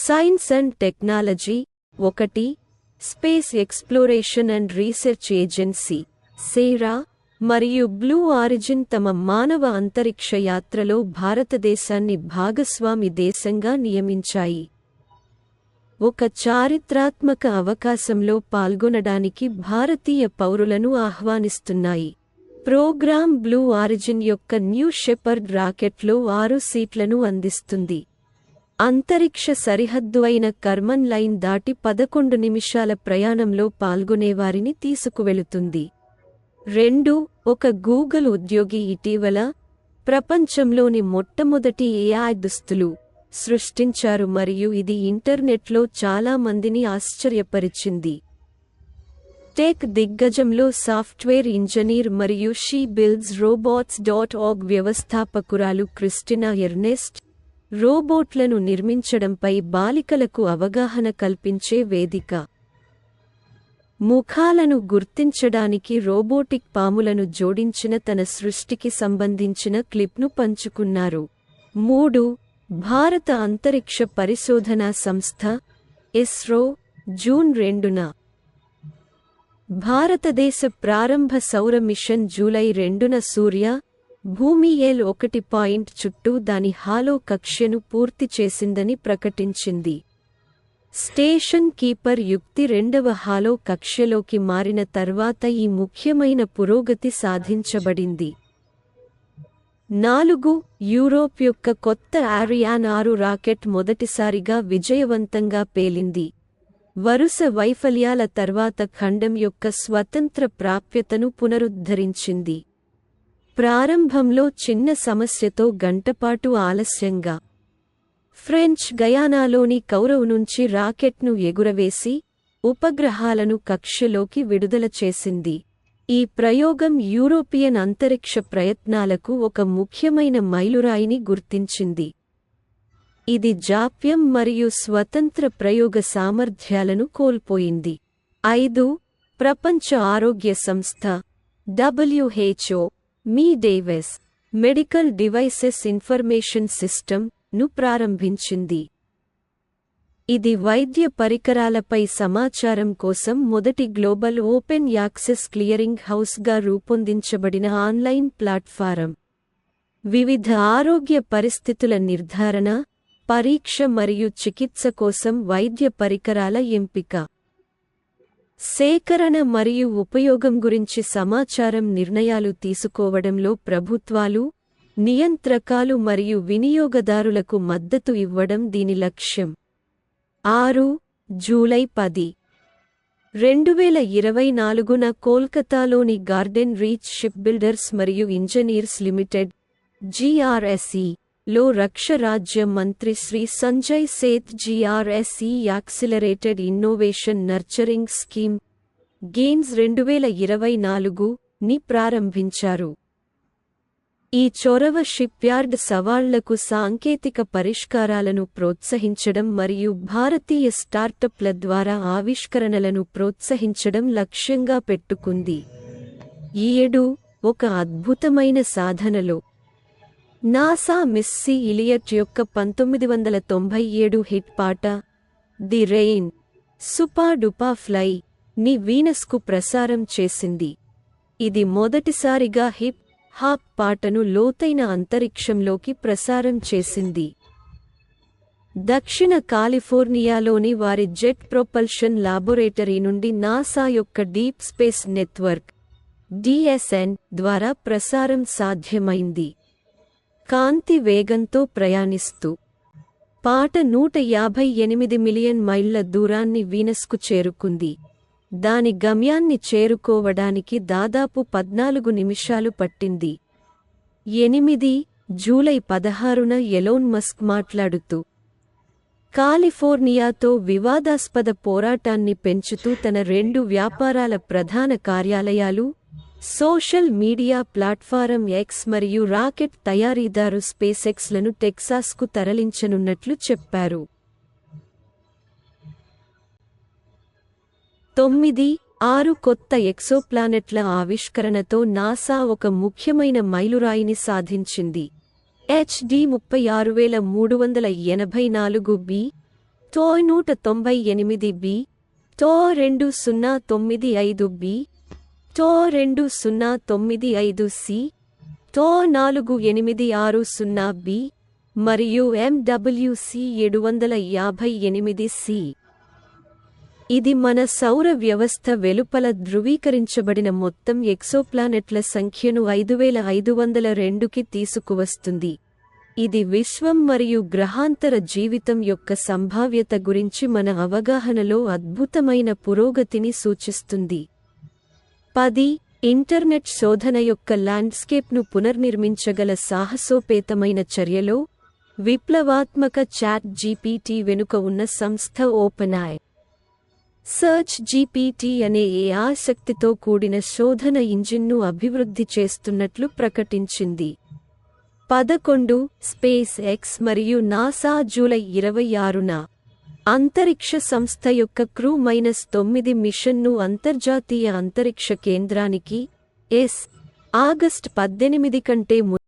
Science and technology 1 space exploration and research agency సేరా మరియు Blue origin తమ మానవ అంతరిక్ష యాత్రలో భారతదేశాన్ని భాగస్వామి దేశంగా నియమించాయి. ఒక చారిత్రాత్మక అవకాశంలో పాల్గొనడానికి భారతీయ పౌరులను ఆహ్వానిస్తున్నాయి. ప్రోగ్రామ్ బ్లూ ఆరిజిన్ యొక్క న్యూ షెపర్డ్ రాకెట్లో 6 సీట్లను అందిస్తుంది. అంతరిక్ష సరిహద్దు అయిన కర్మన్ లైన్ దాటి 11 నిమిషాల ప్రయాణంలో పాల్గొనేవారిని తీసుకువెళుతుంది. 2 ఒక గూగుల్ ఉద్యోగి ఇటీవల ప్రపంచంలోని మొట్టమొదటి AI దుస్తులు సృష్టించారు మరియు ఇది ఇంటర్నెట్లో చాలా మందిని ఆశ్చర్యపరిచింది. టెక్ దిగ్గజంలో సాఫ్ట్వేర్ ఇంజనీర్ మరియు షీ బిల్డ్స్ robots.org వ్యవస్థాపకురాలు క్రిస్టినా ఎర్నెస్ట్ రోబోట్లను నిర్మించడంపై బాలికలకు అవగాహన కల్పించే వేదిక. ముఖాలను గుర్తించడానికి రోబోటిక్ పాములను జోడించిన తన సృష్టికి సంబంధించిన క్లిప్ను పంచుకున్నారు. 3 భారత అంతరిక్ష పరిశోధనా సంస్థ ఇస్రో జూన్ 2న భారతదేశ ప్రారంభ సౌర మిషన్ జూలై 2న సూర్య భూమి L1 చుట్టూ దాని హాలో కక్ష్యను పూర్తి చేసిందని ప్రకటించింది. స్టేషన్ కీపర్ యుక్తి 2వ హాలో కక్ష్యలోకి మారిన తర్వాత ఈ ముఖ్యమైన పురోగతి సాధించబడింది. 4 యూరోప్ యొక్క కొత్త ఆరియాన్ 6 రాకెట్ మొదటిసారిగా విజయవంతంగా పేలింది. వరుస వైఫల్యాల తర్వాత ఖండం యొక్క స్వతంత్ర ప్రాప్యతను పునరుద్ధరించింది. ప్రారంభంలో చిన్న సమస్యతో గంటపాటు ఆలస్యంగా ఫ్రెంచ్ గయానాలోని కౌరవ్ నుంచి రాకెట్ను ఎగురవేసి ఉపగ్రహాలను కక్ష్యలోకి విడుదల చేసింది. ఈ ప్రయోగం యూరోపియన్ అంతరిక్ష ప్రయత్నాలకు ఒక ముఖ్యమైన మైలురాయిని గుర్తించింది. ఇది జాప్యం మరియు స్వతంత్ర ప్రయోగ సామర్థ్యాలను కోల్పోయింది. 5 ప్రపంచ ఆరోగ్య సంస్థ WHO me Davis medical devices information system ను ప్రారంభించింది. ఇది వైద్య పరికరాలపై సమాచారం కోసం మొదటి గ్లోబల్ ఓపెన్ యాక్సెస్ క్లియరింగ్ హౌస్గా రూపొందించబడిన ఆన్లైన్ ప్లాట్ఫారం. వివిధ ఆరోగ్య పరిస్థితుల నిర్ధారణ, పరీక్ష మరియు చికిత్స కోసం వైద్య పరికరాల ఎంపిక, సేకరణ మరియు ఉపయోగం గురించి సమాచారం నిర్ణయాలు తీసుకోవడంలో ప్రభుత్వాలు, నియంత్రకాలు మరియు వినియోగదారులకు మద్దతు ఇవ్వడం దీని లక్ష్యం. 6 జూలై 10, 2024న కోల్కతాలోని గార్డెన్ రీచ్ షిప్బిల్డర్స్ మరియు ఇంజనీర్స్ లిమిటెడ్ GRSE లో రక్ష రాజ్య మంత్రి Shri Sanjay Seth GRSE accelerated innovation nurturing scheme games 2024 ని ప్రారంభించారు. ఈ చొరవ షిప్యార్డ్ సవాళ్లకు సాంకేతిక పరిష్కారాలను ప్రోత్సహించడం మరియు భారతీయ స్టార్టప్ల ద్వారా ఆవిష్కరణలను ప్రోత్సహించడం లక్ష్యంగా పెట్టుకుంది. 7 ఒక అద్భుతమైన సాధనలో నాసా మిస్సీ ఇలియట్ యొక్క 1997 హిట్ పాట ది రెయిన్ సుపా డుపా ఫ్లై ని వీనస్కు ప్రసారం చేసింది. ఇది మొదటిసారిగా హిప్ హాప్ పాటను లోతైన అంతరిక్షంలోకి ప్రసారం చేసింది. దక్షిణ కాలిఫోర్నియాలోని వారి జెట్ ప్రొపల్షన్ లాబొరేటరీ నుండి నాసా యొక్క డీప్ స్పేస్ నెట్వర్క్ DSN ద్వారా ప్రసారం సాధ్యమైంది. కాంతి వేగంతో ప్రయాణిస్తూ పాట 158 మిలియన్ మైళ్ల దూరాన్ని వీనస్కు చేరుకుంది. దాని గమ్యాన్ని చేరుకోవడానికి దాదాపు 14 నిమిషాలు పట్టింది. 8 జూలై 16న ఎలోన్ మస్క్ మాట్లాడుతూ కాలిఫోర్నియాతో వివాదాస్పద పోరాటాన్ని పెంచుతూ తన 2 వ్యాపారాల ప్రధాన కార్యాలయాలు, సోషల్ మీడియా ప్లాట్ఫారం X మరియు రాకెట్ తయారీదారు స్పేస్ఎక్స్లను టెక్సాస్కు తరలించనున్నట్లు చెప్పారు. 9 కొత్త ఎక్సోప్లానెట్ల ఆవిష్కరణతో నాసా ఒక ముఖ్యమైన మైలురాయిని సాధించింది. HD 36384b to 198 to 2095 to 2095 to 4860 మరియు MWC 758 ఇది మన సౌర వ్యవస్థ వెలుపల ధృవీకరించబడిన మొత్తం ఎక్సోప్లానెట్ల సంఖ్యను 5502కి తీసుకువస్తుంది. ఇది విశ్వం మరియు గ్రహాంతర జీవితం యొక్క సంభావ్యత గురించి మన అవగాహనలో అద్భుతమైన పురోగతిని సూచిస్తుంది. 10. ఇంటర్నెట్ శోధన యొక్క ల్యాండ్స్కేప్ను పునర్నిర్మించగల సాహసోపేతమైన చర్యలో విప్లవాత్మక చాట్ జీపీటీ వెనుక ఉన్న సంస్థ ఓపెన్ఐ సర్చ్ జీపీటీ అనే ఆసక్తితో కూడిన శోధన ఇంజిన్ను అభివృద్ధి చేస్తున్నట్లు ప్రకటించింది. 11. స్పేస్ ఎక్స్ మరియు నాసా జూలై 26న అంతరిక్ష సంస్థ యొక్క క్రూ -9 మిషన్ను అంతర్జాతీయ అంతరిక్ష కేంద్రానికి ఆగస్టు 18 కంటే